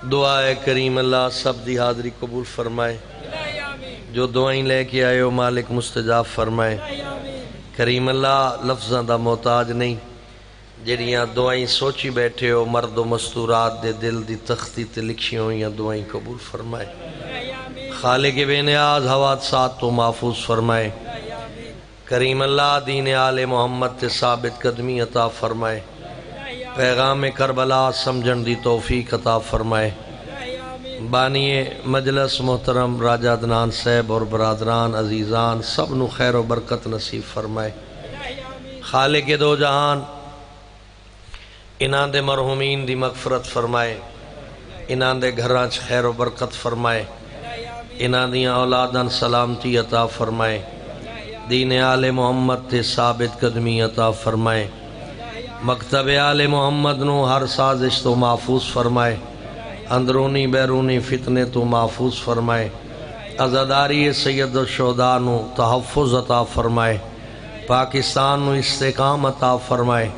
دعا کریم اللہ سب دی حاضری قبول فرمائے، جو دعائیں لے کے آئے ہو مالک مستجاب فرمائے۔ کریم اللہ لفظاں دا محتاج نہیں، جڑیاں دعائیں سوچی بیٹھے ہو مرد و مستورات دے دل دی تختی تے لکھی ہوئیں دعائیں قبول فرمائے۔ خالق بے نیاز حوادثات تو محفوظ فرمائے۔ کریم اللہ دین آل محمد تے ثابت قدمی عطا فرمائے۔ پیغام کربلا سمجھن دی توفیق عطا فرمائے۔ بانی مجلس محترم راجہ عدنان صاحب اور برادران عزیزان سب نو خیر و برکت نصیب فرمائے۔ خالق دو جہان انہاں دے مرحومین دی مغفرت فرمائے، انہاں دے گھراں چ خیر و برکت فرمائے، انہاں دیاں اولاداں سلامتی عطا فرمائے، دین آل محمد تے ثابت قدمی عطا فرمائے، مکتب آل محمد نو ہر سازش تو محفوظ فرمائے، اندرونی بیرونی فتنے تو محفوظ فرمائے، عزاداری سید الشہداء نو تحفظ عطا فرمائے، پاکستان نو استحکام عطا فرمائے،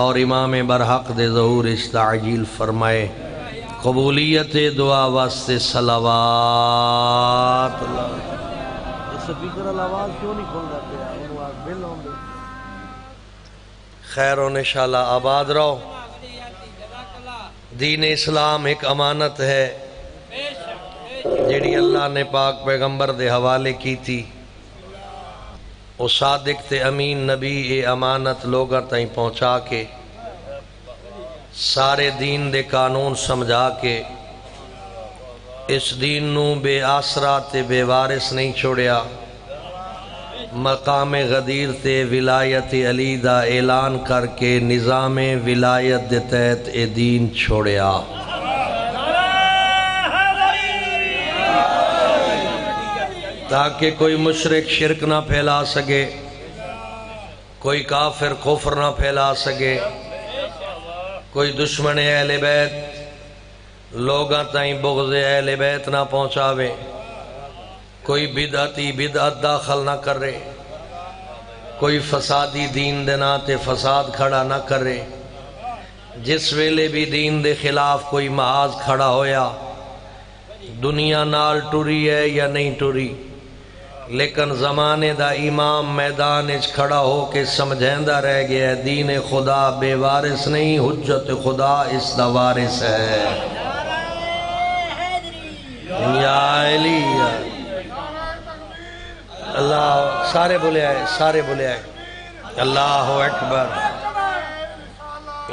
اور امام برحق دے ظہور استعجیل فرمائے۔ قبولیت دعا واسطے صلوات اللہ۔ سپیکر آواز کیوں نہیں کھول جاتے ہیں؟ انہوں آگ بل ہوں دے خیر و انشاءاللہ آباد رہو۔ دین اسلام ایک امانت ہے جیڑی اللہ نے پاک پیغمبر دے حوالے کی تھی، او صادق تے امین نبی اے امانت لوگاں تائیں پہنچا کے سارے دین دے قانون سمجھا کے اس دین نو بے آسرا تے بے وارث نہیں چھوڑیا، مقام غدیر تے ولایت علی دا اعلان کر کے نظام ولایت دے تحت اے دین چھوڑیا۔ تاکہ کوئی مشرک شرک نہ پھیلا سکے، کوئی کافر کفر نہ پھیلا سکے، کوئی دشمن اہل بیت لوگاں تائیں بغض اہل بیت نہ پہنچاوے، کوئی بدعتی بدعت داخل نہ کرے، کوئی فسادی دین دے ناتے فساد کھڑا نہ کرے۔ جس ویلے بھی دین دے خلاف کوئی محاذ کھڑا ہویا، دنیا نال ٹری ہے یا نہیں ٹری، لیکن زمانے دا امام میدان اچ کھڑا ہو کے سمجھیندہ رہ گیا ہے دین خدا بے وارث نہیں، حجت خدا اس دا وارث ہے۔ یا علی اللہ، سارے بولے آئے، سارے بولے آئے، اللہ اکبر،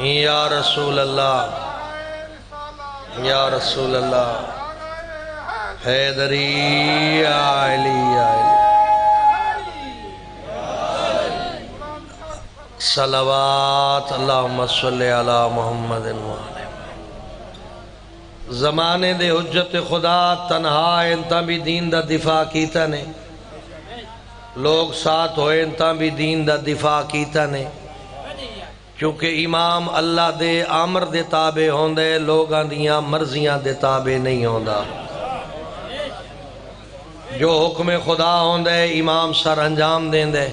یا رسول اللہ، یا رسول اللہ، حیدری یا علی یا علی، صلوات اللہم صلی علی محمد وآلہ۔ زمانے دے حجت خدا تنہا انتا بھی دین دا دفاع کیتا نے، لوگ ساتھ ہوئے انتا بھی دین دا دفاع کیتا نے، کیونکہ امام اللہ دے امر دے تابع ہوندے، لوگاں دیاں مرضیاں دے تابع نہیں ہوندا۔ جو حکم خدا ہوندے امام سر انجام دیندے۔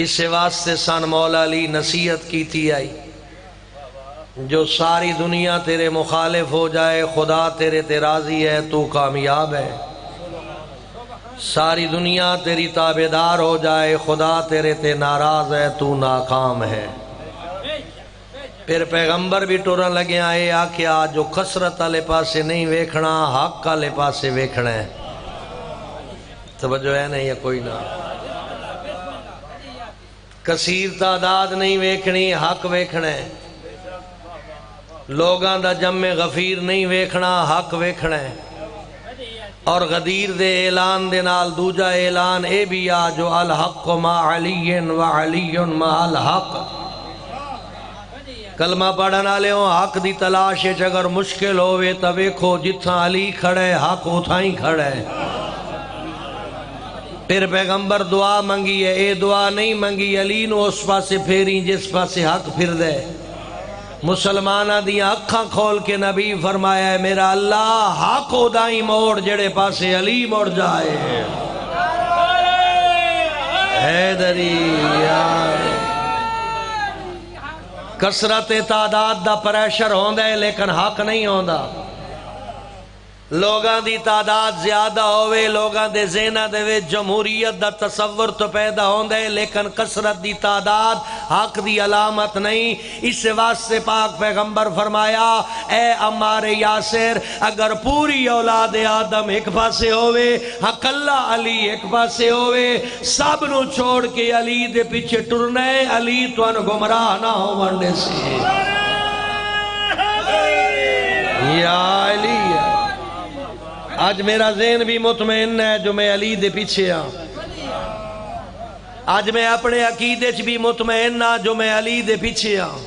اس واسطے سن مولا علی نصیحت کی تھی آئی، جو ساری دنیا تیرے مخالف ہو جائے خدا تیرے تے راضی ہے، تو کامیاب ہے۔ ساری دنیا تیری تابعدار ہو جائے خدا تیرے تے ناراض ہے، تو ناکام ہے۔ پھر پیغمبر بھی ٹورن لگے آئے آکھیا جو کثرت والے پاسے نہیں ویکھنا، حق والے پاسے ویکھنا ہے۔ توجہ ہے نہیں یا کوئی نہ؟ کثیر تعداد نہیں ویکھنی، حق ویکھنا ہے۔ لوگاں دا جمع غفیر نہیں ویکھنا، حق ویکھنا ہے۔ اور غدیر دے اعلان دے نال دوجا اعلان اے بھی آ جو الحق ما علی و علی ما الحق۔ کلمہ پڑھن والے ہوں حق دی تلاش اگر مشکل ہوئے تو ویکھو جتھاں علی کھڑے حق اتھاں ہی کھڑے۔ پھر پیغمبر دعا منگی ہے، اے دعا نہیں منگی علی نو اس پاسے پھیری جس پاسے حق پھر دے۔ مسلمانہ دیا اکھاں کھول کے نبی فرمایا ہے میرا اللہ حق ادائی موڑ جڑے پاسے علی موڑ جائے۔ حیدری کسرت تعداد دا پریشر ہوندا ہے لیکن حق نہیں ہوندا لوگاں دی تعداد زیادہ ہوئے لوگاں دے ذہناں دے وچ جمہوریت دا تصور تو پیدا ہوندا ہے لیکن کسرت دی تعداد حق دی علامت نہیں اس واسطے پاک پیغمبر فرمایا اے عمار یاسر اگر پوری اولاد آدم ایک پاسے ہوئے اکلا علی ایک پاسے ہوئے سب نو چھوڑ کے علی دے پیچھے ٹرنا ہے علی توان گمراہ نہ ہو ونڈے سے یا علی آج میرا ذہن بھی مطمئن ہے جو میں علی دے پیچھے ہاں آج میں اپنے عقیدے چ بھی مطمئن ہاں جو میں علی دے پیچھے ہاں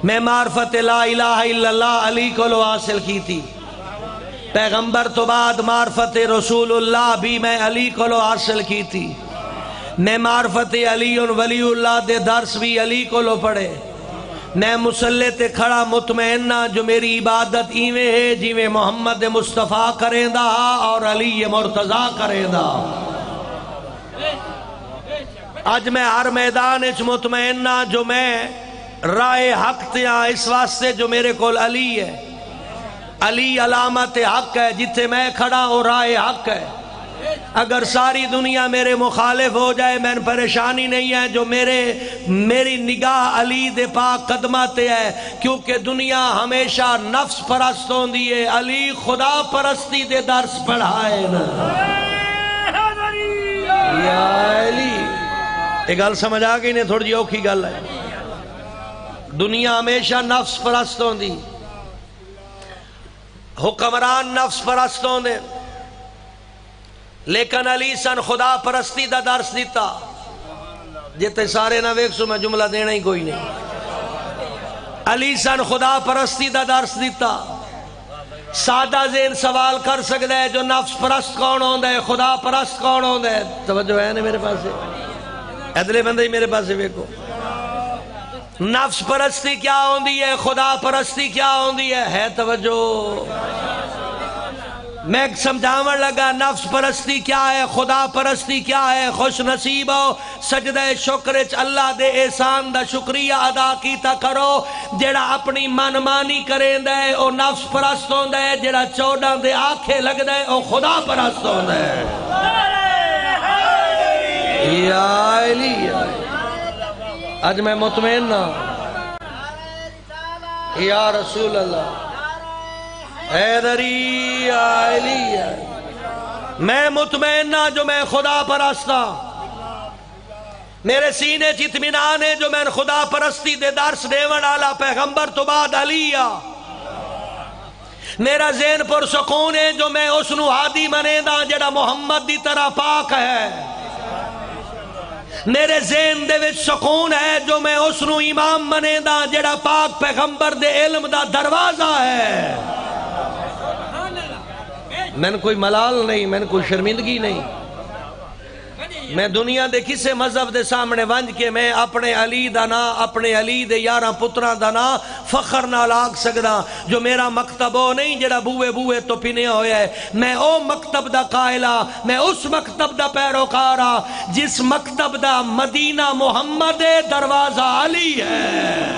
میں معرفت لا الہ الا اللہ علی کو لو حاصل کی تھی پیغمبر تو بعد معرفت رسول اللہ بھی میں علی کو لو حاصل کی تھی میں معرفت علی ولی اللہ دے درس بھی علی کو لو پڑھے میں مسلح تے کھڑا مطمئنہ جو میری عبادت ایویں ہے جیویں محمد مصطفیٰ کریں دا اور علی مرتضیٰ کریں دا آج میں ہر میدان اچ مطمئنہ جو میں رائے حق تے ہاں اس واسطے جو میرے کول علی ہے علی علامت حق ہے جتھے میں کھڑا ہوں رائے حق ہے اگر ساری دنیا میرے مخالف ہو جائے میں پریشانی نہیں ہے جو میری نگاہ علی دے پاک قدماتے ہے کیونکہ دنیا ہمیشہ نفس پرست ہوندی ہے علی خدا پرستی دے درس پڑھائے نا یا علی ایک گل سمجھ آگئی نے تھوڑی اوکھی گل ہے دنیا ہمیشہ نفس پرست ہوندی حکمران نفس پرست ہوندے لیکن علی سن خدا پرستی دا درس دیتا جتے سارے نہ ویک سو میں جملہ دینا ہی کوئی نہیں علی سن خدا پرستی دا درس دیتا سادہ ذہن سوال کر سکتا ہے جو نفس پرست کون ہوندہ ہے خدا پرست کون ہوندہ ہے توجہ ہے نا میرے پاس ہے ادلے بندہ ہی میرے پاس ہے ویکو نفس پرستی کیا ہوندی ہے خدا پرستی کیا ہوندی ہے توجہ میں سمجھاوڑ لگا نفس پرستی کیا ہے خدا پرستی کیا ہے خوش نصیب ہو سجدہ شکرچ اللہ دے احسان دا شکریہ ادا کیتا کرو جیڑا اپنی من مانی کریں دے او نفس پرست ہوں دے جیڑا چوڑا دے آنکھیں لگ دے او خدا پرست ہوں دے یا علی آج میں مطمئن نا یا رسول اللہ حیدری علی میں مطمئن نہ جو میں خدا پرستا میرے سینے چ اطمینان ہے جو میں خدا پرستی دے درس دیون والا پیغمبر تو بعد علی میرا ذہن پر سکون ہے جو میں اس نو ہادی منے دا جڑا محمد دی طرح پاک ہے میرے ذہن دے وچ سکون ہے جو میں اس نو امام منے دا جڑا پاک پیغمبر دے علم دا دروازہ ہے میں نے کوئی ملال نہیں میں نے کوئی شرمندگی نہیں میں دنیا دے کسے مذہب دے سامنے ونج کے میں اپنے علی دا نا اپنے علی دے یاراں پتراں دا نا فخر نہ لاگ سکدا جو میرا مکتب ہو نہیں جڑا بوئے تو پینے ہویا ہے میں او مکتب دا قائلہ میں اس مکتب دا پیروکارا جس مکتب دا مدینہ محمد دروازہ علی ہے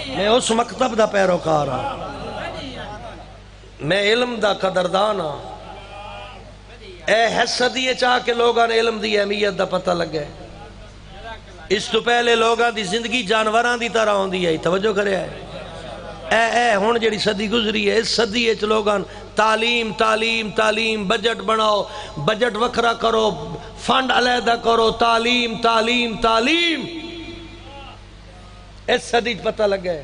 میں اس مکتب دا پیروکارا میں علم دا قدردانا اے حسدیے چاہ کے لوگاں نے علم دی اہمیت دا پتہ لگے اس تو پہلے لوگاں دی زندگی جانوراں دی طرح ہوندی ہے توجہ کرے اے ہون جڑی صدی گزری ہے اس صدی اچ لوگاں تعلیم تعلیم تعلیم بجٹ بناؤ بجٹ وکھرا کرو فنڈ علیحدہ کرو تعلیم تعلیم تعلیم اس صدی پتہ لگے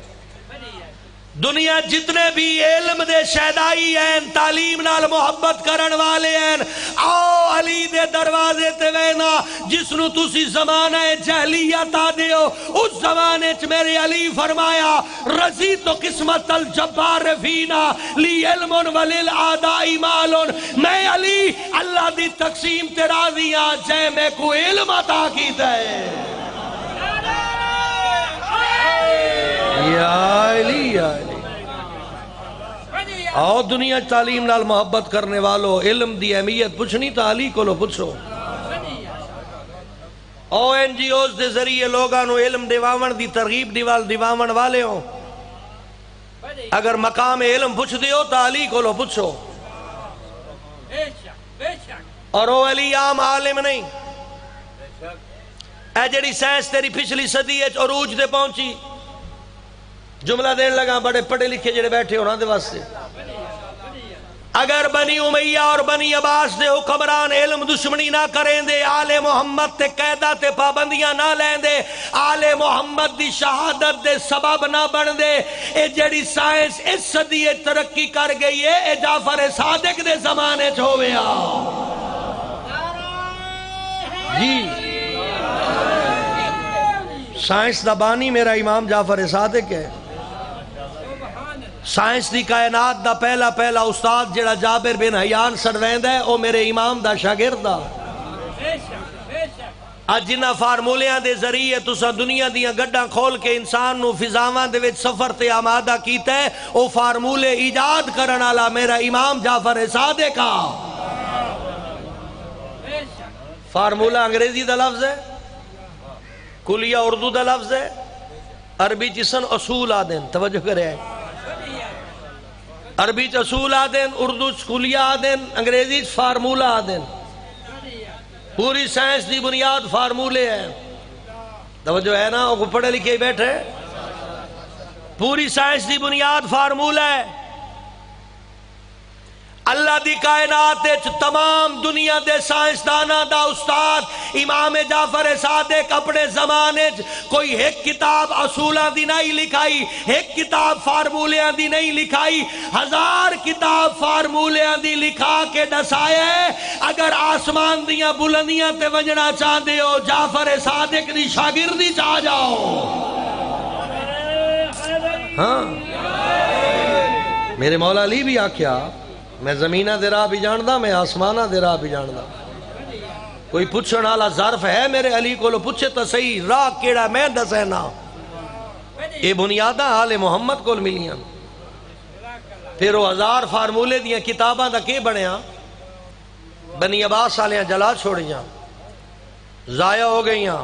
دنیا جتنے بھی علم دے شہدائی ہیں تعلیم نال محبت کرن والے ہیں آؤ علی دے دروازے تے وینا جس نو تسی زمانہ جہلیت آدے ہو اس زمانے چ میرے علی فرمایا رضی تو قسمت الجبار فینا لی علم ولیل آدائی مال میں علی اللہ دی تقسیم تے راضی ہاں جے میں کو علم عطا کی دے یا علی یا علی آؤ دنیا تعلیم نال محبت کرنے والو علم دی اہمیت پوچھنی تا علی کو لو پوچھو ONGOs دے ذریعے لوگاں نو علم دیواون دی ترغیب دیواون والے ہوں اگر مقام علم پوچھ دیو تو علی کو لو پوچھو اور وہ علی عام عالم نہیں اے جڑی سائنس تیری پچھلی صدی عروج دے پہنچی جملہ دین لگا بڑے پڑھے لکھے جڑے بیٹھے ہونا دے واسطے اگر بنی امیہ اور بنی عباس دے حکمران علم دشمنی نہ کریں دے آل محمد تے قیدہ تے پابندیاں نہ لیں دے آل محمد دی شہادت دے سبب نہ بن دے اے جڑی سائنس اس صدی ترقی کر گئی ہے اے جعفر صادق دے زمانے چھوئے جی سائنس دا بانی میرا امام جعفر صادق ہے سائنس دی کائنات دا پہلا استاد جڑا جابر بن حیان سڑویند ہے او میرے امام دا شاگرد دا آج جنہ فارمولیاں دے ذریعے تسا دنیا دیاں گڈاں کھول کے انسان نو فضاواں دے وچ سفر تے آمادہ کیتا ہے او فارمولے ایجاد کرن والا میرا امام جعفر صادق کا فارمولہ انگریزی دا لفظ ہے کلیہ اردو دا لفظ ہے عربی جسن اصول آدین توجہ کرے عربی اصول آدین اردو کلیہ آدین انگریزی فارمولہ آدین پوری سائنس دی بنیاد فارمولے ہیں توجہ ہے نا وہ پڑھے لکھے بیٹھے پوری سائنس دی بنیاد فارمولہ ہے اللہ دی کائنات تمام دنیا دے سائنسدانہ دا استاد امام جعفر صادق اپنے زمانے کوئی ایک کتاب اصولاں دی نہیں لکھائی ایک کتاب فارمولیاں دی نہیں لکھائی 1000 کتاب فارمولیاں دی لکھا کے دسائے اگر آسمان دیاں بلندیاں تے ونجنا چاہتے ہو جعفر صادق دی شاگردی چاہ جاؤ ہاں میرے مولا علی بھی آکھیا میں زمینہ دے راہ بھی جاندہ میں آسمانہ دے راہ بھی جاندہ کوئی پوچھن والا ظرف ہے میرے علی کو لو پوچھے تو صحیح راہ کیڑا میں دسینا یہ بنیادہ آل محمد کو ملیاں پھر وہ 1000 فارمولے دیاں کتاباں دا کے بڑیاں بنی عباس آلیاں جلا چھوڑیاں ضائع ہو گئیاں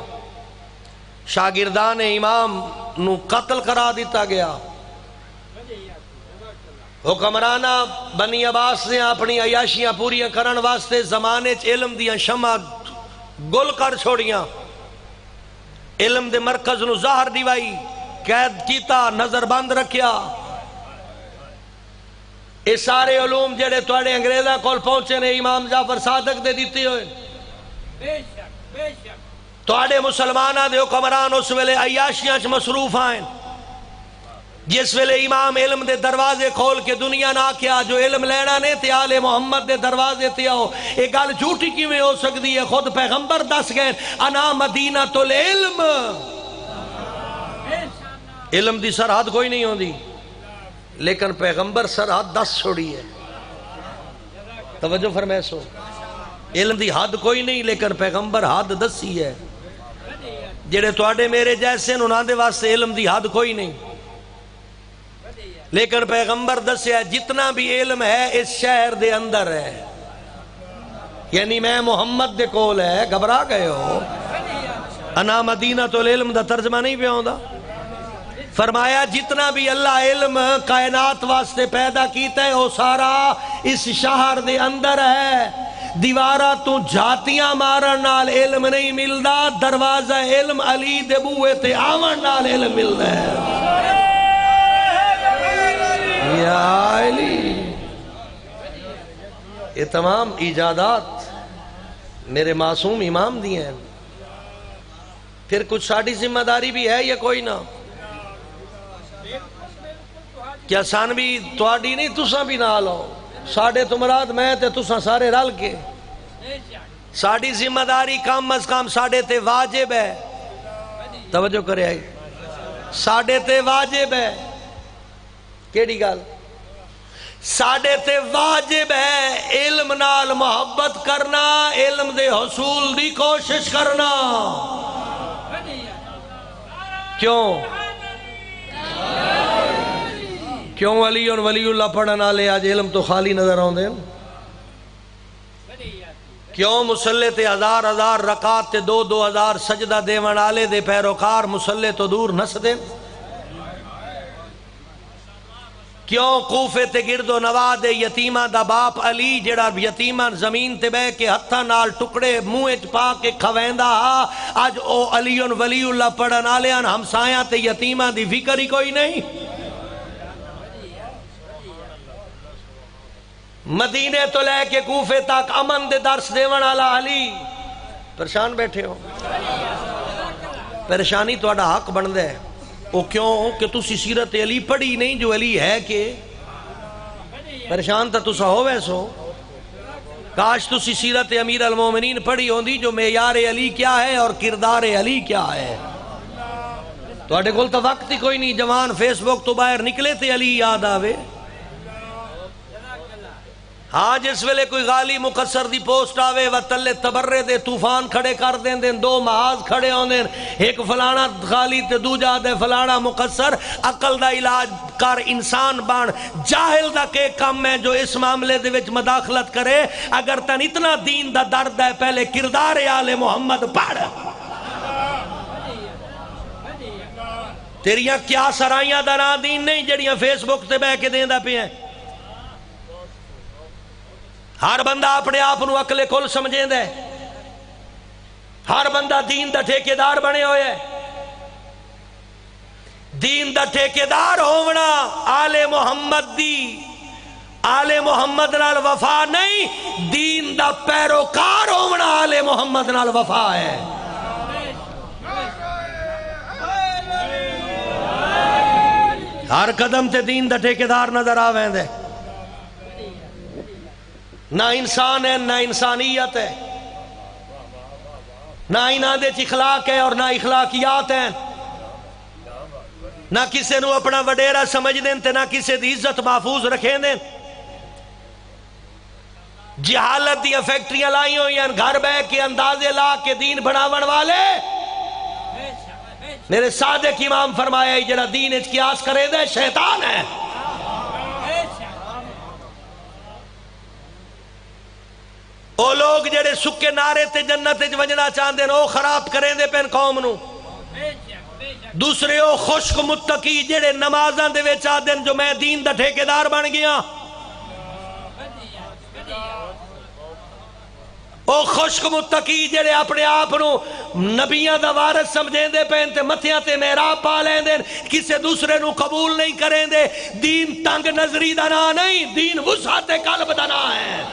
شاگردان امام نو قتل کرا دیتا گیا حکمرانہ بنی عباس نے اپنی عیاشیاں پوریاں کرن واسطے زمانے علم دیاں شمع گل کر چھوڑیاں علم دے مرکز نو ظاہر دیوائی قید کیتا نظر بند رکھیا اے سارے علوم جڑے توڑے انگریزہ کول پہنچے نے امام جعفر صادق دے دیتے ہوئے توڑے مسلمانہ دے حکمران اس ویلے عیاشیاں چ مصروف آئیں جس ویلے امام علم دے دروازے کھول کے دنیا نہ کیا جو علم لینا نے تے آل محمد دے دروازے تے آؤ ایک گل جھوٹی کیویں ہو سکتی ہے خود پیغمبر دس گئے انا مدینہ العلم علم دی سرحد کوئی نہیں ہوندی لیکن پیغمبر سرحد دس چھوڑی ہے توجہ فرمائے سو علم دی حد کوئی نہیں لیکن پیغمبر حد دسی ہے جڑے تواڈے میرے جیسے انہاں دے واسطے علم دی حد کوئی نہیں لیکن پیغمبر دسیا جتنا بھی علم ہے اس شہر دے اندر ہے یعنی میں محمد دے کول ہے گھبرا گئے ہو انا مدینہ العلم دا ترجمہ نہیں پہ ہوندا فرمایا جتنا بھی اللہ علم کائنات واسطے پیدا کیتا ہے وہ سارا اس شہر دے اندر ہے دیوارہ تو جھاتیاں مارن نال علم نہیں ملدا دروازہ علم علی دے بوئے تے آون نال علم ملدا ہے یا علی یہ تمام ایجادات میرے معصوم امام دی ہیں پھر کچھ ساڑھی ذمہ داری بھی ہے یا کوئی نہ کیا سانوی تواڈی نہیں تساں بھی نہ لو ساڑھے تمراد میں تے تساں سارے رل کے ساڑھی ذمہ داری کم از کم ساڑھے تے واجب ہے توجہ کرے آئی ساڑھے تے واجب ہے کیڑی گال ساڑھے تے واجب ہے علم نال محبت کرنا علم دے حصول دی کوشش کرنا کیوں علی اور ولی اللہ پڑھنا لے آج علم تو خالی نظر آؤں دیں کیوں مسلے تے ہزار ہزار رکعت تے دو دو ہزار سجدہ دیون آلے دے پیروکار مسلے تو دور نس دیں؟ کیوں کوفے تے گرد و نواز دے یتیمہ دا باپ علی جڑا یتیمہ زمین تے بے کے ہتھا نال ٹکڑے منہ پا کے کھویندا آج او علی ولی اللہ پڑھن آلیاں ہمسایاں تے یتیمہ دی فکر ہی کوئی نہیں؟ مدینے تو لے کے کوفے تک امن دے درس دیون والا علی پریشان بیٹھے ہو۔ پریشانی تو اڈا حق بن دے وہ کیوں کہ تسی سیرت علی پڑھی نہیں جو علی ہے کہ پریشان تا تسا ہو ویسو۔ کاش تسی سیرت امیر المومنین پڑھی ہوندی جو معیار علی کیا ہے اور کردار علی کیا ہے۔ تو اڈے کول تا وقت ہی کوئی نہیں، جوان فیس بک تو باہر نکلے تے علی یاد آوے۔ ہاں جس ویلے کوئی غالی مقصر دی پوسٹ آوے و تلے تبرے دے طوفان کھڑے کر دیں دیں، دو محاذ کھڑے ہوں دیں، ایک فلانا غالی تے دو جا دے فلانا مقصر، عقل دا علاج کر انسان بان جاہل دا کے کم ہے جو اس معاملے دے وچ مداخلت کرے۔ اگر تن اتنا دین دا درد ہے پہلے کردار آل محمد پڑھ۔ تیریاں کیا سرائیاں دا نا دین نہیں جڑیاں فیس بک تے بہ کے دیں دا پہ ہیں۔ ہر بندہ اپنے آپ نو عقل کل سمجھیں دے، ہر بندہ دین دا ٹھیکیدار بنے ہوئے، دین دا ٹھیکیدار ہونا آل محمد دی، آل محمد نال وفا نہیں، دین دا پیروکار ہونا آل محمد نال وفا ہے۔ ہر قدم تے دین دا ٹھیکیدار نظر آویں دے، نہ انسان ہے نہ انسانیت ہے، نہ انہاں دے اخلاق ہے اور نہ اخلاقیات ہیں، نہ کسے نو اپنا وڈیرا سمجھ دیں تے نہ کسے دی عزت محفوظ رکھیں دیں۔ جہالت دی فیکٹریاں لائی ہوئی ہیں، گھر بے کے اندازے لا کے دین بناون والے۔ میرے صادق امام فرمایا جڑا دین اچ قیاس کرے دے شیطان ہے۔ او لوگ جڑے سکے نعرے تے جنت وچ ونجنا چاہندے او خراب کریں دے پین قوم نو۔ دوسرے او خشک متقی جڑے نمازاں دے وچ آدن جو میں دین دا ٹھیکیدار بن گیا، او خشک متقی جڑے اپنے آپ نو نبیاں دا وارث سمجھیں دے پین تے متھیاں تے محراب پا لیں دے، کسے دوسرے نو قبول نہیں کریں دے۔ دین تنگ نظری دا نا نہیں، دین وسعت قلب دا نا ہے۔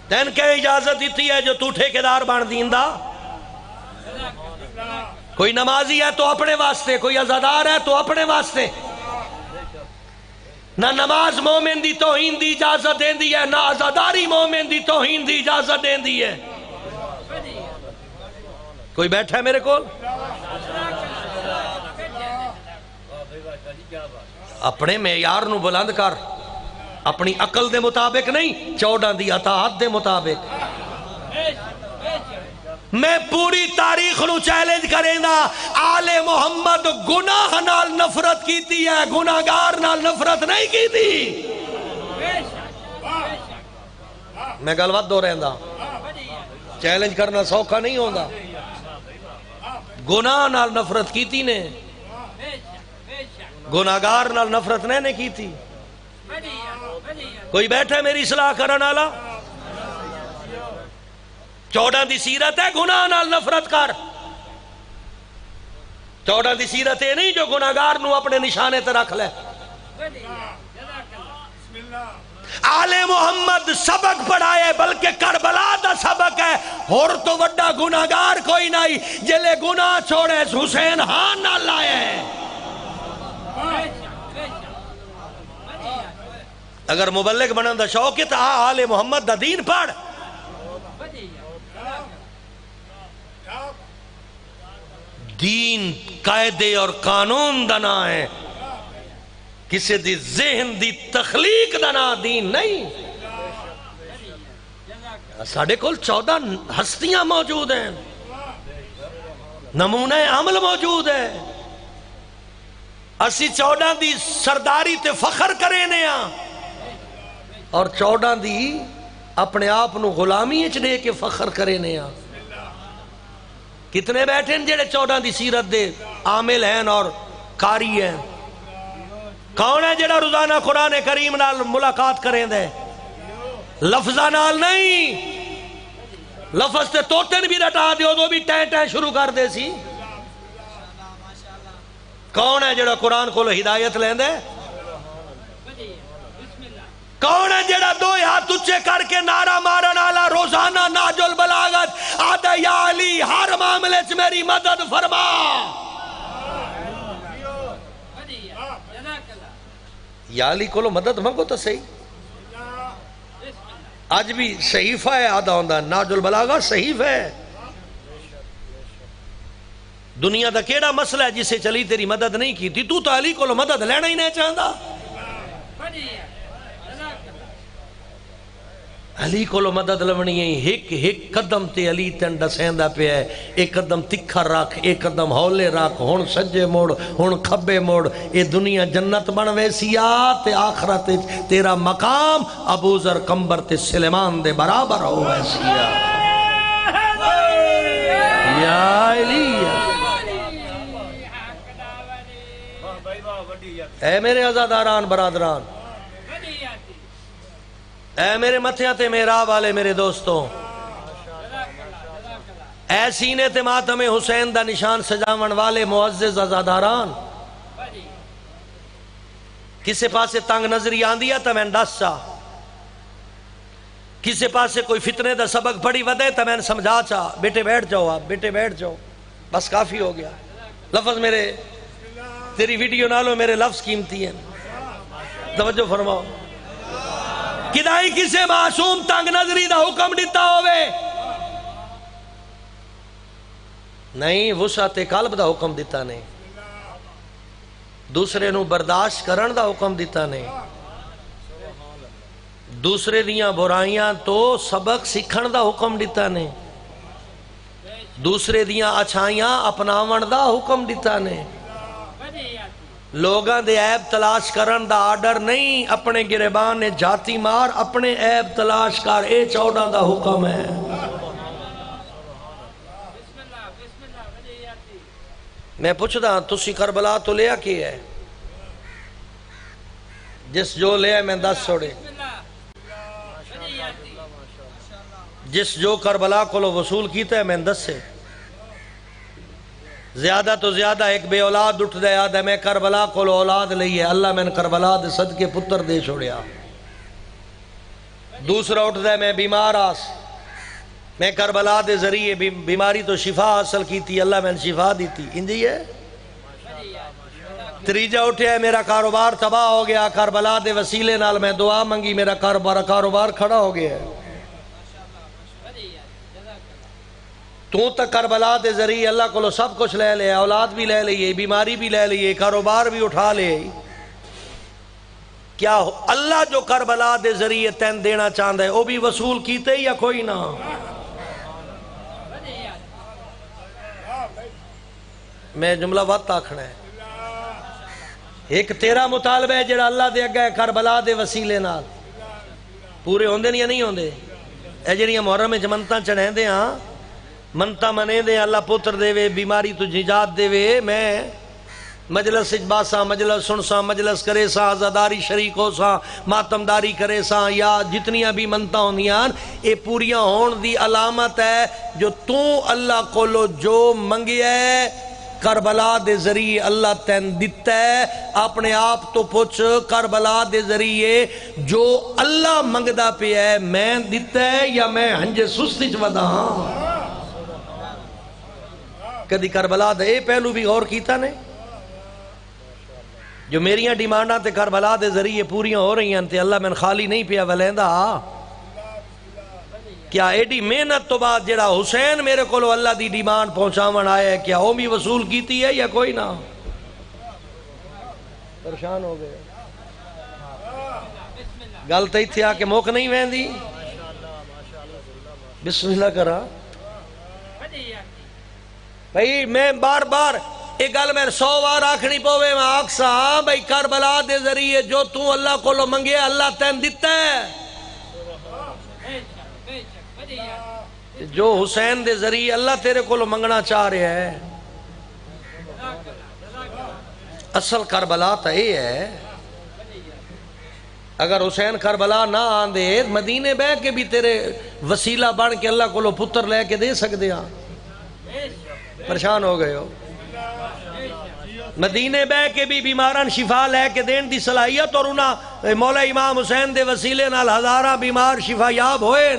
تین کہ اجازت دیتی ہے جو تو ٹھیکیدار بان دین دا؟ کوئی نمازی ہے تو اپنے واسطے، کوئی عزادار ہے تو اپنے واسطے۔ نہ نماز مومن دی توہین دی اجازت دین دی ہے، نہ عزاداری مومن دی توہین دی اجازت دین دی ہے۔ کوئی بیٹھا ہے میرے کول؟ اپنے معیار نو بلند کر، اپنی عقل دے مطابق نہیں، 14 دی اطاعت دے مطابق۔ میں پوری تاریخ نو چیلنج کریں دا، آل محمد گناہ نال نفرت کیتی ہے، گناہگار نال نفرت نہیں کیتی۔ میں گلوات دو رہن دا، چیلنج کرنا سوکھا نہیں ہوندہ۔ گناہ نال نفرت کیتی نے، گناہگار نال نفرت نہیں کیتی۔ کوئی بیٹھا ہے میری اصلاح کرن والا؟ 14 دی سیرت ہے گناہ نال نفرت کر۔ 14 دی سیرت ہے نہیں جو گناہگار نو اپنے نشانے تے رکھ لے۔ آل محمد سبق پڑھائے بلکہ کربلا دا سبق ہے، اور تو وڈا گناہگار کوئی نہیں جلے گناہ چھوڑے حسین ہاں نہ لائے۔ اگر مبلغ بنن دا شوق ہے تو آل محمد دا دین پڑھ۔ دین قاعدے اور قانون دا نا ہے، کسی دی ذہن دی تخلیق دا نا دین نہیں۔ ساڑھے کل 14 ہستیاں موجود ہیں، نمونہ عمل موجود ہے۔ اسی 14 دی سرداری تے فخر کرے نے ہاں، اور 14 دی اپنے آپ نو غلامی اچ دے کے فخر کرے نے آ کتنے بیٹھے ہیں جڑے 14 دی سیرت دے عامل ہیں اور قاری ہیں کون ہے جڑا روزانہ قرآن کریم نال ملاقات کریں دے لفظہ نال نہیں لفظ تے توتن بھی رٹا دیو دو بھی ٹیں ٹیں شروع کر دے سی کون ہے جڑا قرآن کو ہدایت لیں دے کون ہے جڑا دو ہاتھ اچھے کر کے نعرہ مارن آلا روزانہ ناج البلاغت آدھا یا علی ہر معاملے سے میری مدد فرما یا علی کو مدد مانگو تو صحیح آج بھی صحیفہ ہے آدھا ہوندہ ناج البلاغت صحیفہ ہے دنیا دا کیڑا مسئلہ ہے جسے چلی تیری مدد نہیں کی تھی تو علی کو مدد لینا ہی نہیں چاہتا علی کو مدد لونی ہے ایک قدم تے علی تن ڈسیندہ پہ ہے ایک قدم تکھا رکھ ایک قدم ہولے رکھ ہون سجے موڑ ہون کھبے موڑ اے دنیا جنت بن ویسیا تے آخرت تیرا مقام ابو ذر کمبر تے سلیمان دے برابر ہو ویسیا یا علی اے میرے عزاداران برادران اے میرے متھیاں تے میرا والے میرے دوستوں اے سینے تے ماتم حسین دا نشان سجاون والے معزز عزاداران کسے پاسے تنگ نظری آندی ہے تا میں دس چاہ کسے پاسے کوئی فتنے دا سبق پڑی ودے تا میں سمجھا چاہ بیٹے بیٹھ جاؤ آپ بیٹے بیٹھ جاؤ بس کافی ہو گیا لفظ میرے تیری ویڈیو نالو میرے لفظ قیمتی ہیں توجہ فرماؤ کدائی کسے معصوم تنگ نظری دا حکم دیتا ہوئے نہیں وسعت قلب دا حکم دیتا نہیں دوسرے نو برداشت کرن دا حکم دیتا نہیں دوسرے دیاں برائیاں تو سبق سکھن دا حکم دیتا نہیں دوسرے دیاں اچھائیاں اپناون دا حکم دیتا نہیں لوگاں دے عیب تلاش کرن دا آرڈر نہیں اپنے گریبان نے جاتی مار اپنے عیب تلاش کر اے 14 دا حکم ہے میں پوچھتا تسی کربلا تو لیا کی ہے جس جو لیا میں 10 چھوڑے جس جو کربلا کو لو وصول کیتا ہے میں 10 سے زیادہ تو زیادہ ایک بے اولاد اٹھ دے آدھے میں کربلا کو لو اولاد لئی ہے اللہ میں کربلا دے صدقے پتر دے چھوڑیا دوسرا اٹھ دے میں بیمار آس میں کربلا دے ذریعے بیماری تو شفا حاصل کی تھی اللہ میں شفا دی تھی انجی ہے تریجہ اٹھے ہے میرا کاروبار تباہ ہو گیا کربلا دے وسیلے نال میں دعا منگی میرا کاروبار کھڑا ہو گیا ہے تو تک کربلا دے ذریعے اللہ کو سب کچھ لے لے اولاد بھی لے لئے بیماری بھی لے لئے کاروبار بھی اٹھا لے کیا اللہ جو کربلا دے ذریعے تین دینا چاہتا ہے وہ بھی وصول کیتے یا کوئی نہ میں جملہ وقت آکھنا ہے ایک تیرا مطالبہ ہے جڑا اللہ دے گئے کربلا دے وسیلے نال پورے ہوندے نہیں یا نہیں ہوندے اے جڑیاں محرم میں جمنتاں چڑھیں دے ہاں منتا منے دے اللہ پتر دے وے بیماری تو نجات دے وے میں مجلس اجباسا مجلس سنسا مجلس کرے سا عزاداری شریک ہو سا ماتمداری کرے سا یا جتنیاں بھی منتا ہوندیاں اے پوریاں ہون دی علامت ہے جو تو اللہ کو لو جو منگی ہے کربلا دے ذریعے اللہ تین دیتا ہے اپنے آپ تو پوچھ کربلا دے ذریعے جو اللہ منگدہ پہ ہے میں دیتا ہے یا میں ہنجے سستی چودا ہاں کدی کربلا دے اے پہلو بھی غور کیتا نے جو میریاں ڈیمانڈاں تے کربلا دے ذریعے پوریاں ہو رہی ہیں تے اللہ میں خالی نہیں پیا ولیندہ کیا ایڈی محنت تو بعد جڑا حسین میرے کو اللہ دی ڈیمانڈ پہنچاون آیا ہے کیا وہ بھی وصول کیتی ہے یا کوئی نہ پریشان ہو گئے گل تے تھی آ کے موقع نہیں ویندی بسم اللہ کرا بھئی میں بار بار ایک گل میں 100 بار آکھنی پوے میں آکسا بھئی کربلا دے ذریعے جو تو اللہ کو لو منگے اللہ تین دیتا ہے، جو حسین دے ذریعے اللہ تیرے کو لو منگنا چاہ رہے ہے۔ اصل کربلا تا یہ ہے، اگر حسین کربلا نہ آندے مدینے بے کے بھی تیرے وسیلہ بن کے اللہ کو لو پتر لے کے دے سکتے ہیں، پریشان ہو گئے ہو۔ مدینے بے کے بھی بیماران شفا لے کے دین دی صلاحیت، اور انہاں مولا امام حسین دے وسیلے نال ہزارہ بیمار شفا یاب ہوئے۔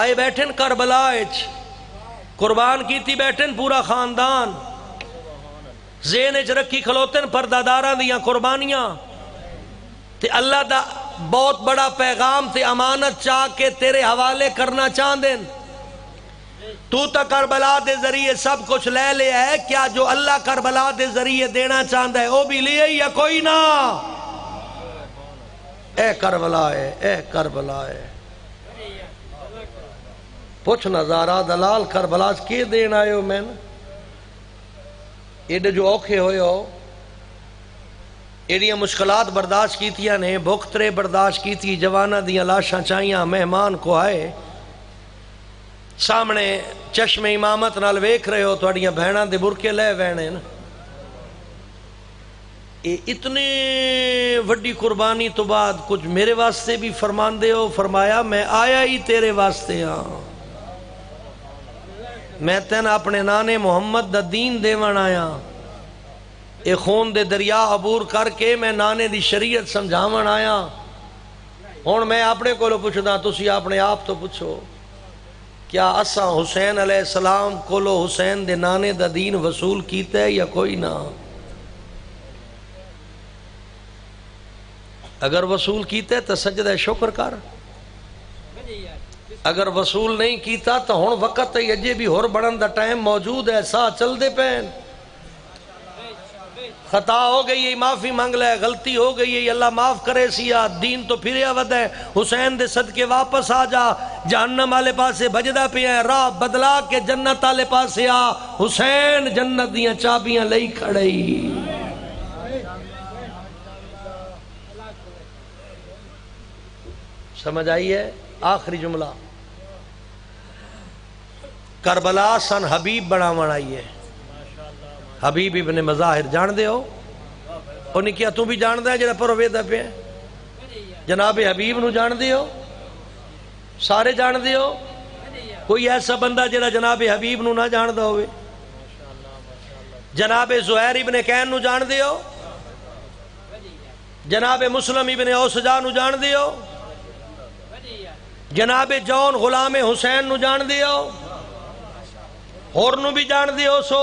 آئے بیٹھن کربلا اچ، قربان کیتی بیٹھن پورا خاندان، ذہن اچ رکھی کھلوتن پرداداراں دیاں قربانیاں، تے اللہ دا بہت بڑا پیغام تے امانت چاہ کے تیرے حوالے کرنا چاہندن۔ تو تا کربلا دے ذریعے سب کچھ لے لے ہے، کیا جو اللہ کربلا دے ذریعے دینا چاہندہ ہے وہ بھی لے یا کوئی نہ؟ اے کربلا ہے، اے کربلا ہے، پوچھ نظارہ دلال کربلا کی دین آئے ہو میں نے؟ ایڈے جو اوکھے ہوئے ہو، ایڈیاں مشکلات برداشت کیتیاں نے، بھوکترے برداشت کیتی، جوانہ دیاں لاشاں چاہیاں، مہمان کو آئے سامنے چشم امامت نال ویکھ رہے ہو، تو اڑیاں بہناں دے برکے لے وینے نا۔ اتنے وڈی قربانی تو بعد کچھ میرے واسطے بھی فرمان دے ہو، فرمایا میں آیا ہی تیرے واسطے ہاں، میں تین اپنے نانے محمد دا دین دیوان آیا، اے خون دے دریا عبور کر کے میں نانے دی شریعت سمجھاون آیا۔ ہون میں اپنے کو لو پوچھدا، تسی اپنے آپ تو پوچھو، کیا اساں حسین علیہ السلام کو لو حسین دے نانے دا دین وصول کیتا ہے یا کوئی نہ؟ اگر وصول کیتا ہے تو سجدہ شکر کر، اگر وصول نہیں کیتا تو ہون وقت ہے اجے بھی ہور بڑھن دا ٹائم موجود ہے، سا چل دے پین، خطا ہو گئی ہے معافی مانگ لے، غلطی ہو گئی ہے اللہ معاف کرے سیا، دین تو پھریا ود ہے، حسین دے صدقے واپس آ جا، جہنم والے پاسے بجدا پہ ہیں، راہ بدلا کے جنت والے پاسے آ، حسین جنت دیاں چابیاں لئی کھڑئی۔ سمجھ آئی ہے؟ آخری جملہ، کربلا سن حبیب بناون آئی ہے، حبیب ابن مظاہر جان دے ہو؟ انہیں کیا تو بھی جان دے جنہا پر ویدہ پہ ہیں؟ جناب حبیب نو جان دے ہو؟ سارے جان دے ہو؟ کوئی ایسا بندہ جنہا جناب حبیب نو نہ جان دے ہوئے؟ جناب زہیر ابن کین نو جان دے ہو؟ جناب مسلم ابن اوسجا نو جان دے ہو؟ جناب جون غلام حسین نو جان دے ہو؟ اور نو بھی جان دے ہو؟ سو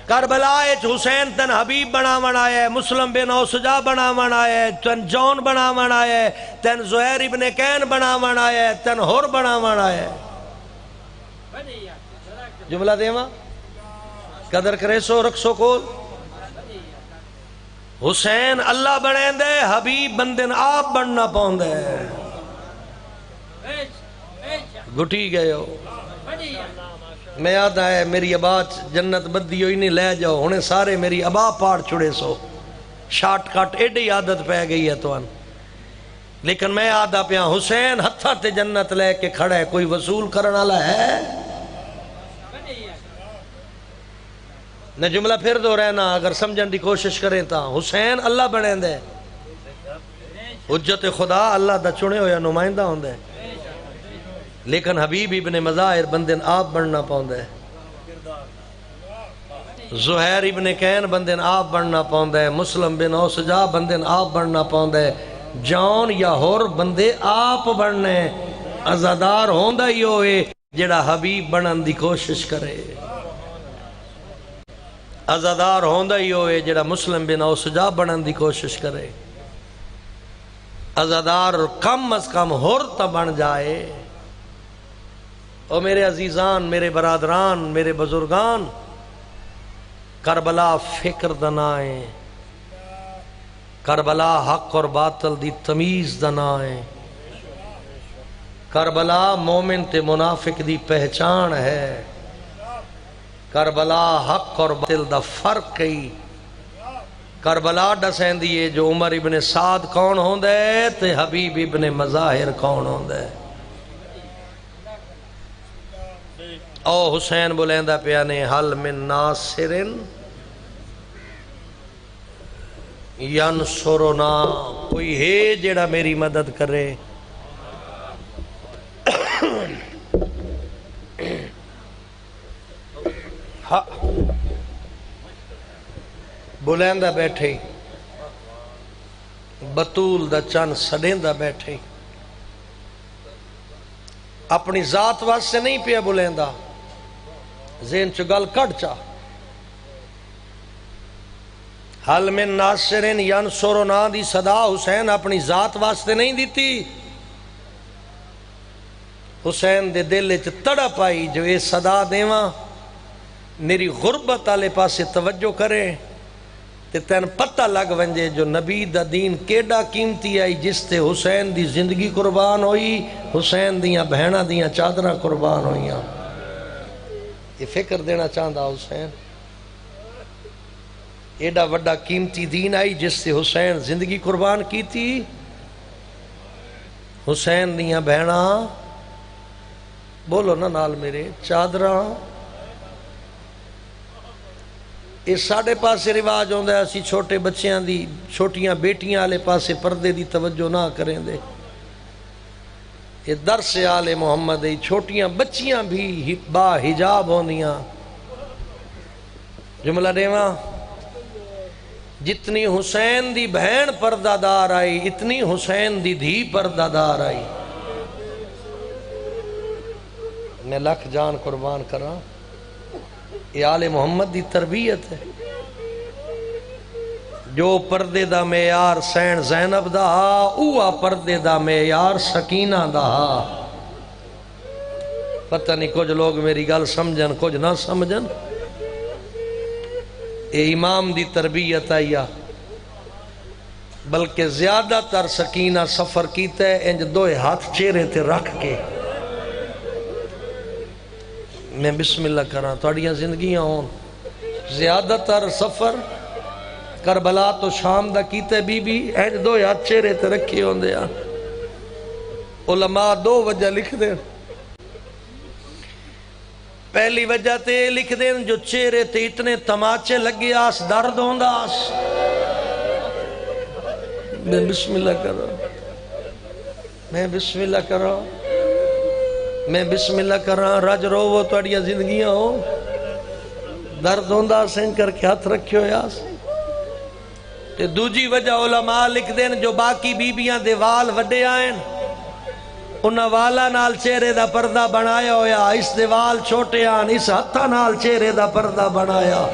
کربلا اچ حسین تن حبیب بناون آیا ہے، مسلم بن اوسجا بناون آیا ہے، تن جون بناون آیا ہے، تن زہیر ابن کین بناون آیا ہے، تن ہور بناون آیا ہے۔ جملہ دیواں قدر کرے سو رکھ سو کو، حسین اللہ بنیں دے، حبیب بندن آپ بننا پاؤں دے، گھٹی گئے ہو۔ میں یاد آئے میری ابا جنت بدی ہوئی نہیں لے جاؤ، ہونے سارے میری ابا پاڑ چھڑے سو، شارٹ کٹ ایڈی عادت پہ گئی ہے تو ان، لیکن میں آدھا پیا حسین ہتھا تے جنت لے کے کھڑا ہے، کوئی وصول کرنا والا ہے؟ نہ جملہ پھر دو رہنا اگر سمجھن دی کوشش کریں تا، حسین اللہ بنے دے، حجت خدا اللہ دا چنے ہویا نمائندہ ہوں دے، لیکن حبیب ابن مظاہر بندن آپ بننا پاؤں دے، زہیر ابن کین بندن آپ بننا پاؤں دے، مسلم بن اوسجا بندن آپ بننا پاؤں دے، جون یا ہور بندے آپ بننے، عزادار ہوندہ ہی ہوئے جڑا حبیب بنن دی کوشش کرے، عزادار ہوندہ ہی ہوئے جڑا مسلم بن اوسجا بنن دی کوشش کرے، عزادار کم از کم ہور تا بن جائے۔ او میرے عزیزان، میرے برادران، میرے بزرگان، کربلا فکر دنائیں، کربلا حق اور باطل دی تمیز دنائیں، کربلا مومن تے منافق دی پہچان ہے، کربلا حق اور باطل دا فرق کئی کربلا دسین دیئے جو عمر ابن سعد کون ہوندے تے حبیب ابن مظاہر کون ہوندے او حسین بولیندہ پیانے حل من ناصرن ینصرنا کوئی ہے جڑا میری مدد کرے ہاں بلیندہ بیٹھے بطول دا چند سڑیندہ بیٹھے اپنی ذات واسطے نہیں پیا بلیندہ ذہن چگل کٹ چا حل من ناصرین ینصرنا دی صدا حسین اپنی ذات واسطے نہیں دیتی حسین دے دل چ تڑپ آئی جو یہ صدا دیواں میری غربت آلے پاسے توجہ کرے تے تین پتہ لگ ونجے جو نبی دا دین کیڑا قیمتی آئی جس تے حسین دی زندگی قربان ہوئی حسین دیاں بہنہ دیاں چادرہ قربان ہوئیاں یہ فکر دینا چاہتا حسین ایڈا وڈا قیمتی دین آئی جس سے حسین زندگی قربان کی تھی حسین دیاں بہنہ بولو نا نال میرے چادرہ اس ساڑھے پاسے رواج ہوندہ ہے اسی چھوٹے بچیاں دی چھوٹیاں بیٹیاں آلے پاسے پردے دی توجہ نہ کریں دے یہ درس آل محمد ہے چھوٹیاں بچیاں بھی با حجاب ہوندیاں جملہ دیواں جتنی حسین دی بہن پردہ دار آئی اتنی حسین دی دھی پردہ دار آئی میں لکھ جان قربان کراں یہ آل محمد دی تربیت ہے جو پردے دا معیار سین زینب دا اوہ پردے دا معیار سکینہ دا پتہ نہیں کچھ لوگ میری گل سمجھن کچھ نہ سمجھن اے امام دی تربیت آیا بلکہ زیادہ تر سکینہ سفر کیتا ہے انج دوئے ہاتھ چہرے تے رکھ کے میں بسم اللہ کراں توڑیاں زندگیاں ہون زیادہ تر سفر کربلا تو شام دا کیتے بی بی انج دوئے ہاتھ چہرے تے رکھے ہون دے علماء دو وجہ لکھ دیں پہلی وجہ تے لکھ دیں جو چہرے تے اتنے تماچے لگے آس درد ہوں دا آس میں بسم اللہ کر رہا میں بسم اللہ کر رہا میں بسم اللہ کر رہا رج رو وہ توڑیاں زندگیاں ہو درد ہوں دا سین کر کے ہاتھ رکھے ہو یاس تے دوجی وجہ علماء لکھ دیں جو باقی بیبیاں دے وال وڈے آئیں انہاں والا نال چہرے دا پردہ بنایا ہویا اس دے وال چھوٹے آن اس ہتھا نال چہرے دا پردہ بنایا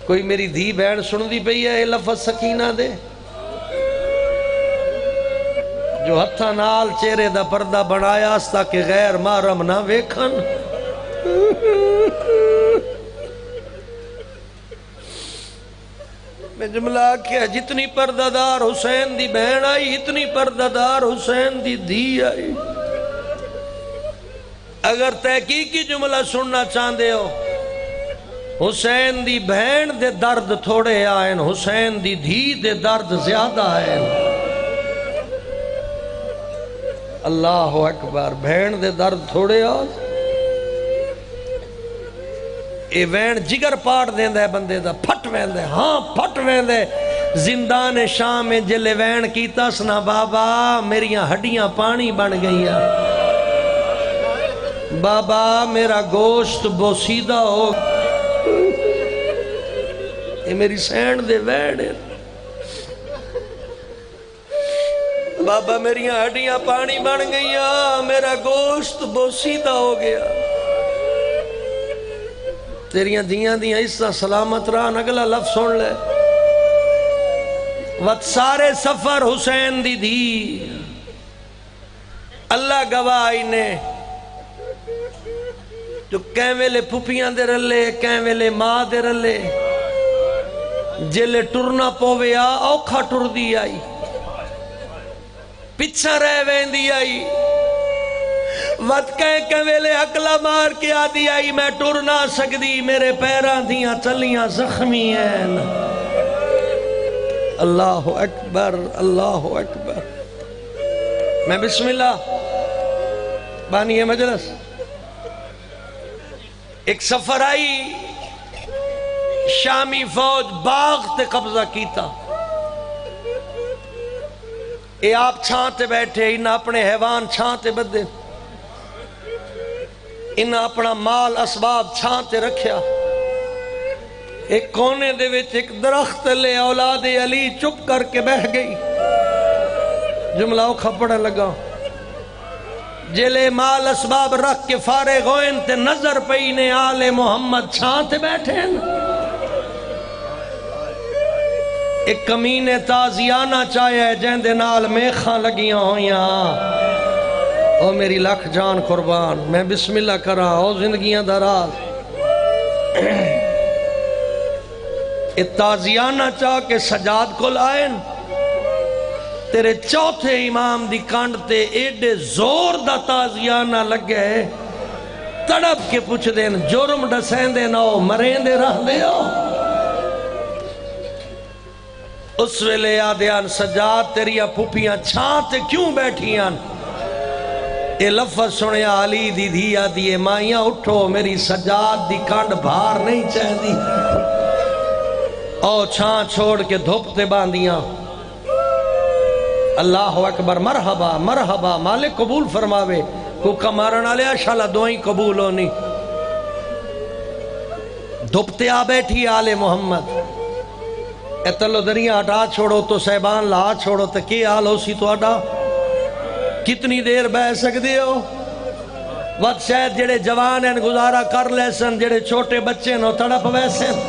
کوئی میری دھی بہن سن دی پئی ہے لفظ سکینہ دے جو ہتھا نال چہرے دا پردہ بنایا اس تاکہ غیر محرم نہ ویکھن میں جملہ کیا جتنی پردہ دار حسین دی بہن آئی اتنی پردہ دار حسین دی دھی آئی اگر تحقیقی جملہ سننا چاہندے ہو حسین دی بہن دے درد تھوڑے آئیں حسین دی دھی دے درد زیادہ آئیں اللہ اکبر بہن دے درد تھوڑے آئیں اے وین جگر پاڑ دیں دے بندے دا پھٹ وین دے ہاں پھٹ وین دے زندان شام میں جلے وین کیتا سنا بابا میریاں ہڈیاں پانی بن گئیاں بابا میرا گوشت بوسیدہ ہو اے میری سینڈ دے وین بابا میریاں ہڈیاں پانی بن گئیاں میرا گوشت بوسیدہ ہو گیا تیریاں دیاں دیاں حصہ سلامت رہا اگلا لفظ سن لے وقت سارے سفر حسین دی دی اللہ گواہی نے جو کہیں ویلے پھپیاں دے رلے کہیں ویلے ماں دے رلے جلے ٹرنا پویا اوکھا ٹر دی آئی پچھا رہ وین دی آئی وقت کہ ویلے اکلا مار کے آدھی آئی میں ٹر نہ سکدی میرے پیران دیاں چلیاں زخمی ہیں اللہ اکبر اللہ اکبر میں بسم اللہ بانی ہے مجلس ایک سفر آئی شامی فوج باغ تے قبضہ کیتا اے آپ چھانتے بیٹھے انہاں اپنے حیوان چھانتے بدے انہاں اپنا مال اسباب چھانتے رکھیا ایک کونے دے وچ ایک درخت لے اولاد علی چپ کر کے بہ گئی جملہ اوکھا پڑھنے لگا جلے مال اسباب رکھ کے فارغ ہوئن تے نظر پینے آل محمد چھانتے بیٹھے ایک کمینے تازیانہ چاہے جہن دے نال میخاں لگیاں ہویاں او میری لکھ جان قربان میں بسم اللہ کرا او زندگیاں دراز تازیانہ چاہ کے سجاد کو لائن تیرے چوتھے امام دی کانڈ تے ایڈے زور دا تازیانہ لگ گئے تڑپ کے پوچھ دین جرم ڈسین دے نو مرین دے رہ دے ہو اس ویلے آدھیان سجاد تیریاں پھوپیاں چھانتے کیوں بیٹھیاں اے لفظ سنیا علی دی دھیا دیئے مائیاں اٹھو میری سجاد دی کانڈ بھار نہیں چاہ دی او چھان چھوڑ کے دھوپتے باندیاں اللہ اکبر مرحبا مرحبا مالک قبول فرماوے کو کمارنا لیا شالا دعائیں قبول ہونی دھوپتے آ بیٹھی آل محمد اتلو دریا ہٹا چھوڑو تو سیبان لا چھوڑو تو کی آل ہو سی تو اڈا کتنی دیر بہ سکتے ہو وقت شاید جڑے جوان ہیں گزارا کر لیسن جڑے چھوٹے بچے نو تڑپ ویسن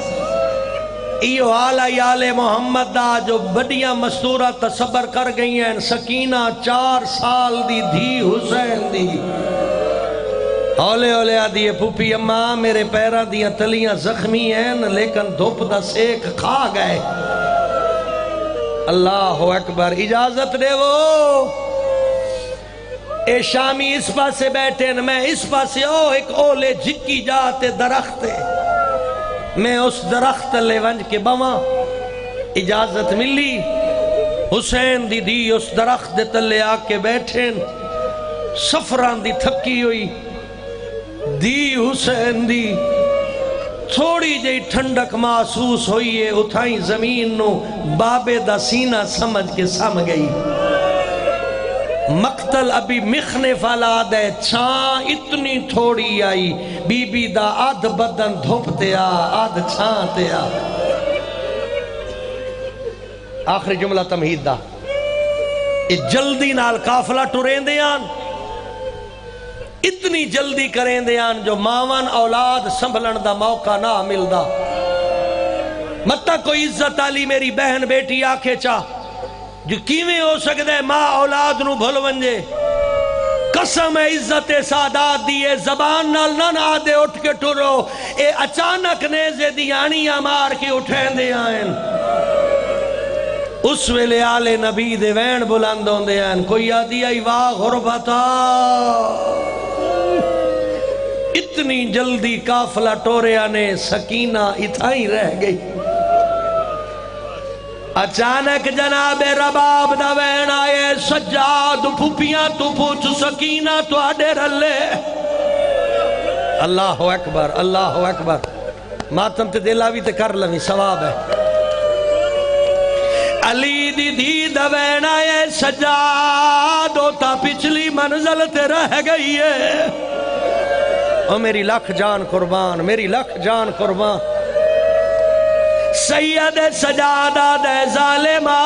ایو آلائی آل محمد دا جو بڑیاں مستورہ تصبر کر گئی ہیں سکینہ 4 سال دی دھی حسین دی اولے اولے آدھی پھوپی اماں میرے پیرہ دیاں تلیاں زخمی ہیں لیکن دھوپ دا سیک کھا گئے اللہ اکبر اجازت دے وہ اے شامی اس پاسے بیٹھے میں اس پاسے ایک اولے جھکی جاتے درخت میں اس درخت لے ونج کے بواں اجازت ملی حسین دی دی اس درخت دے تلے آکے بیٹھیں سفران دی تھکی ہوئی دی حسین دی تھوڑی جئی ٹھنڈک محسوس ہوئی ہے اتھائیں زمین نو بابے دا سینہ سمجھ کے سم گئی مقتل ابھی مخنے فالا دے چھان اتنی تھوڑی آئی بی بی دا آدھ بدن دھوپتے آدھ چھانتے آخری جملہ تمہید دا جلدی نال کافلہ ٹورین دیان اتنی جلدی کریں دیان جو ماون اولاد سنبھلن دا موقع نہ ملدا متا کوئی عزت علی میری بہن بیٹی آکھے چاہ جو کیویں ہو سکتا ہے ماں اولاد نو بھول ونجے قسم عزت سادات دیئے زبان نال نہ آدھے اٹھ کے ٹرو اے اچانک نیزے دیانیاں مار کے اٹھیں دے آئیں اس ویلے آل نبی دے وین بلندوں دے آئیں کوئی آدھی آئی واہ غربتا اتنی جلدی کافلہ ٹوریا نے سکینہ اتھائی رہ گئی اچانک جناب رباب دا وین آئے سجاد پھوپیاں تو پوچھ سکینہ تو آڈے رلے اللہ اکبر اللہ اکبر ماتم تے دلاوی تے کر لوی ثواب ہے علی دی دی دا وین آئے سجاد ہوتا پچھلی منزل تے رہ گئی ہے او میری لکھ جان قربان میری لکھ جان قربان سید سجادہ دے ظالمہ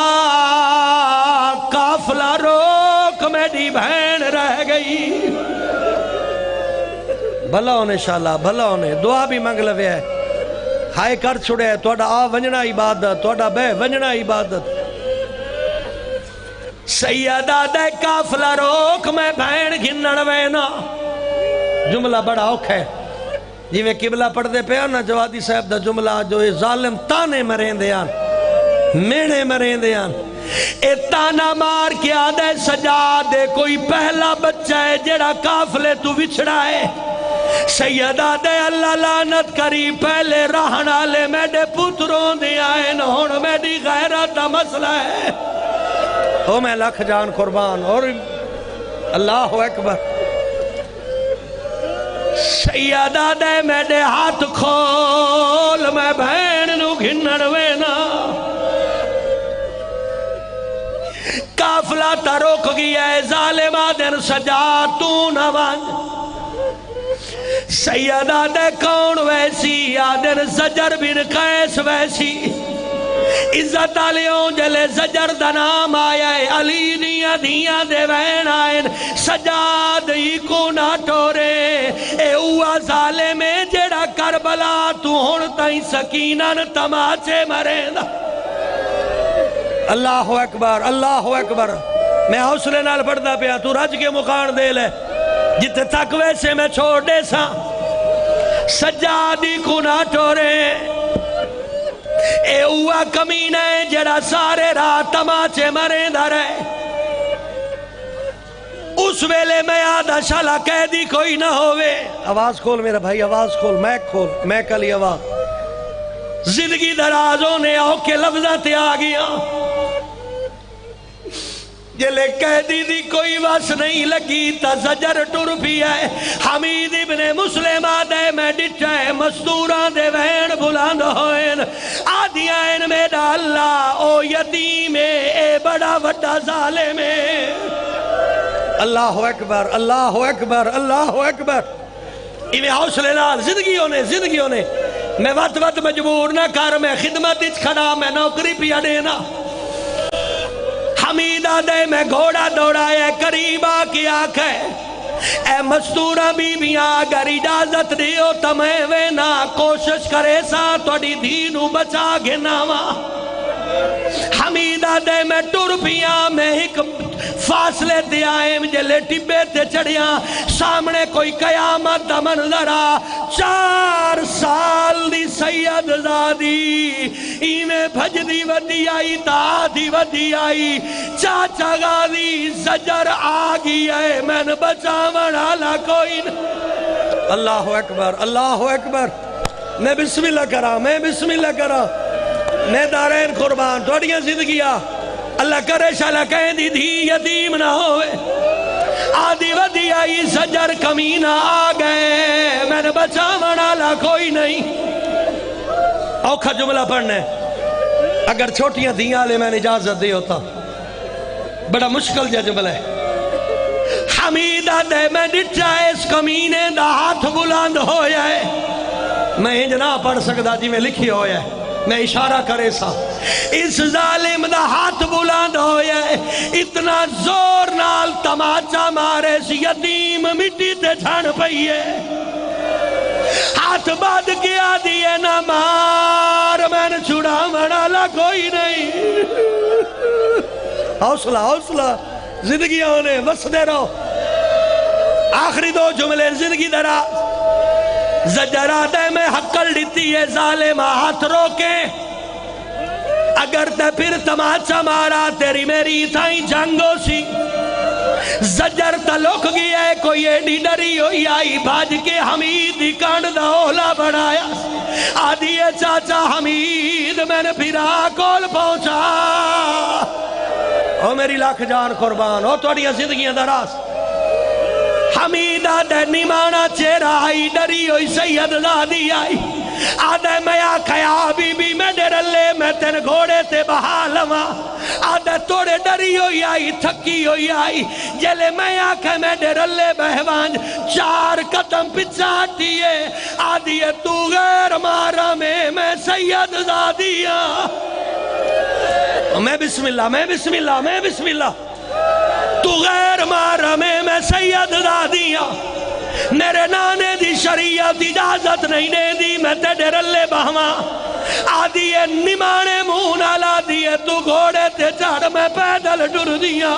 کافلہ روک میری بہن رہ گئی بھلا ہونے شاءاللہ بھلا ہونے دعا بھی منگ لوے ہے ہائے کر چھوڑے توڑا آ ونجنا عبادت توڑا بے ونجنا عبادت سیدہ دے کافلہ روک میں بہن گھنن وینا جملہ بڑا اوکھ ہے جی میں قبلہ پڑھ دے پہ نا جوادی صاحب دا جملہ جو ظالم تانے مرین دے آن مینے مرین دیاں اے تانا مار کے آدھے سجادے کوئی پہلا بچہ ہے جڑا قافلے تو وچھڑا ہے سیدہ دے اللہ لعنت کری پہلے رہنا لے میڈے پتروں دے آئے نہون میڈی غیرت دا مسئلہ ہے او میں لکھ جان قربان اور اللہ اکبر سیدہ دے میڈے ہاتھ کھول میں بہن نو گھنن وینا قافلہ تا روک گیا ہے ظالمہ دن سجا تو نوان سیدہ دے کون ویسی آدن زجر بن قیس ویسی عزت علیوں جلے زجر دا نام آیا ہے علی دیاں دیاں دے وین آئین سجاد ہی کو نہ ٹورے اے اوہ ظالم جڑا کربلا تو ہن تائیں سکینن تماچے مرین دا اللہ اکبر اللہ اکبر میں حوصلے نال پڑھدا پیا تو رج کے مکان دے لے جتے تک ویسے میں چھوڑ دے سا سجادی کو نہ ٹورے اے اوہ کمینہ جڑا سارے رات تماچے مرے دا رہے اس ویلے میں آدھا شالا قیدی کوئی نہ ہوئے آواز کھول میرا بھائی آواز کھول میک کھول میک علی آواز زندگی درازوں نے آؤ کے لفظات آ گیا جلے قیدی دی کوئی واس نہیں لگی تا زجر ٹر بھی ہے حمید ابن مسلم آدھے میں ڈٹھائے مستوران دے وین بلاند ہوئن آدھیائن میں دا اللہ او یتیم اے بڑا وڈا ظالم اللہ اکبر اللہ اکبر اللہ اکبر انہیں حوصلے نال زندگیوں نے میں وقت مجبور نہ کر میں خدمت اچ کھڑا میں نوکری پیا دینا حمیدہ دے میں گھوڑا دوڑائے قریبا کی آنکھیں اے مستورہ بیویاں اگر اجازت دیو تمہیں وینا کوشش کرے سا توڑی دینو بچا گھناوا حمیدہ دے میں ٹر پیاں میں ایک فاصلے تے آئے جلے ٹبے تے چڑھیاں سامنے کوئی قیامت دا منظرہ 4 سال دی سید زادی ایمیں بھج دی ودی آئی تا دی ودی آئی چاچا غازی زجر آگی ہے میں نے بچا منالا کوئی اللہ اکبر اللہ اکبر میں بسم اللہ کرا میں دارین قربان توڑیاں زندگیاں اللہ کرے شالا کہیں دی دھی یتیم نہ ہوئے آدھی ودی آئی سجر کمینہ آ گئے میں نے بچا منالا کوئی نہیں اوکھا جملہ پڑھنے اگر چھوٹیاں دھیاں لے میں نے اجازت دی ہوتا بڑا مشکل جملہ ہے حمیدہ دے میں ڈٹھائے اس کمینے دا ہاتھ بلند ہویا ہے میں ہنج نہ پڑھ سکتا جی میں لکھی ہویا ہے میں اشارہ کرے سا اس ظالم دا ہاتھ بلند ہویا ہے اتنا زور نال تماچا مارے سی یتیم مٹی تے چھن پئیے ہاتھ بعد کیا دیئے نہ مار میں نے چھڑا منالا کوئی نہیں حوصلہ زندگیوں نے بس دے رہو آخری 2 جملے زندگی درا زجرادے میں حقل دیتی ہے ظالمہ ہاتھ روکے اگر تے پھر تماچا مارا تیری میری تھائیں جنگو سی زجر تلوک گیا ہے کوئی ایڈی ڈری ہوئی آئی بھاج کے حمید ہی کانڈ دا اولا بڑھایا آدھی ہے چاچا حمید میں نے پھر آکول پہنچا او میری لاکھ جان قربان او توڑیاں زندگیاں دراز حمیدہ دے نیمانا چیرہ آئی ڈری ہوئی سید زادی آئی آدھے میں آکھیا بی بی میں ڈرلے میں تین گھوڑے تے بہا لما آدھے توڑے ڈری ہوئی آئی تھکی ہوئی آئی جلے میں آکھے میں ڈرلے بہوانج 4 قدم پچھاٹیے آدھی تو غیر مارا میں سید زادیاں میں بسم اللہ تو غیر مارا میں سید زادیاں میرے نانے دی شریعت اجازت نہیں دے دی میں تے ڈرلے بہواں آدھی نمانے مونا لا دیئے تو گھوڑے تے چڑھ میں پیدل ڈر دیا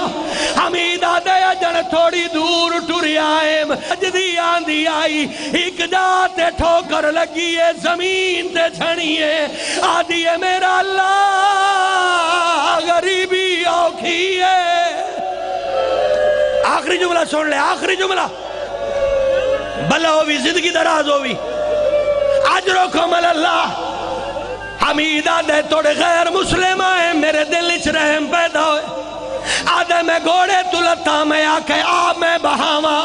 حمیدہ دیا جن تھوڑی دور ٹری آئے مجدی آندھی آئی ایک جاتے ٹھوکر لگیے زمین تے چھڑیے آدھی میرا اللہ غریبی اوکھی ہے. آخری جملہ سن لے, آخری جملہ. بھلا ہوئی زندگی دراز ہوئی, اجرکم اللہ. حمیدہ دے توڑے غیر مسلم آئے, میرے دل اچ رحم پیدا ہوئے. آدھے میں گھوڑے تلتا میں آکے آب میں بہاواں.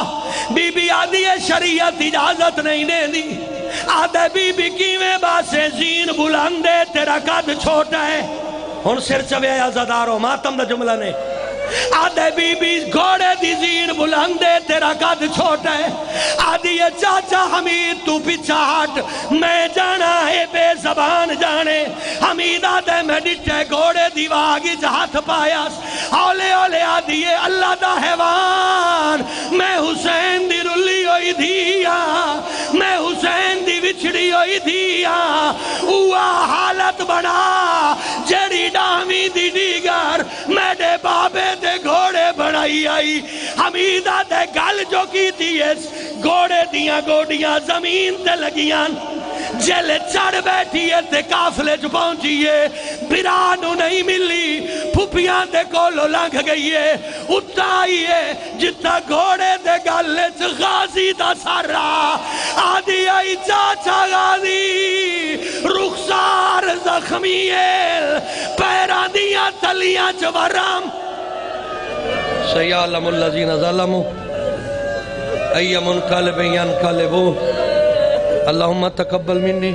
بی بی آدھی شریعت اجازت نہیں دے دی. آدھے بی بی کیویں باسے زین بلندے تیرا قد چھوٹا ہے. ہن سر چوے عزادارو ماتم دا جملہ نے. آدھے بی بی گھوڑے دی زین بلندے تیرا قد چھوٹا ہے. آدھی چاچا حمید تو پیچھا ہٹ, میں جانا ہے بے زبان جانے. حمید آدھے میں ڈٹے گھوڑے دی واگی ہاتھ پایاس. اولے اولے آدھی اللہ دا حیوان, میں حسین دی رلی ہوئی دیا, میں حسین دی وچھڑی ہوئی دیا. اوہ حالت بنا جڑی ڈامی دی دیگر میڈے بابے دے گھوڑے بڑھائی آئی. حمیدہ دے گل جو کی دیئے گھوڑے دیاں گوڑیاں زمین تے لگیاں. جل چڑھ بیٹھیے تے کافلے جو پہنچیے, برانو نہیں ملی, پھپیاں دے کولو لنگ گئیے. اتائیے جتا گھوڑے دے گلے چھ غازی دا سارا. آدھی آئی چاچا غازی رخسار زخمیل, پیران دیاں تلیاں چورام. سیعلم الذین ظلموا ای منقلب ینقلبون. اللہم تقبل منی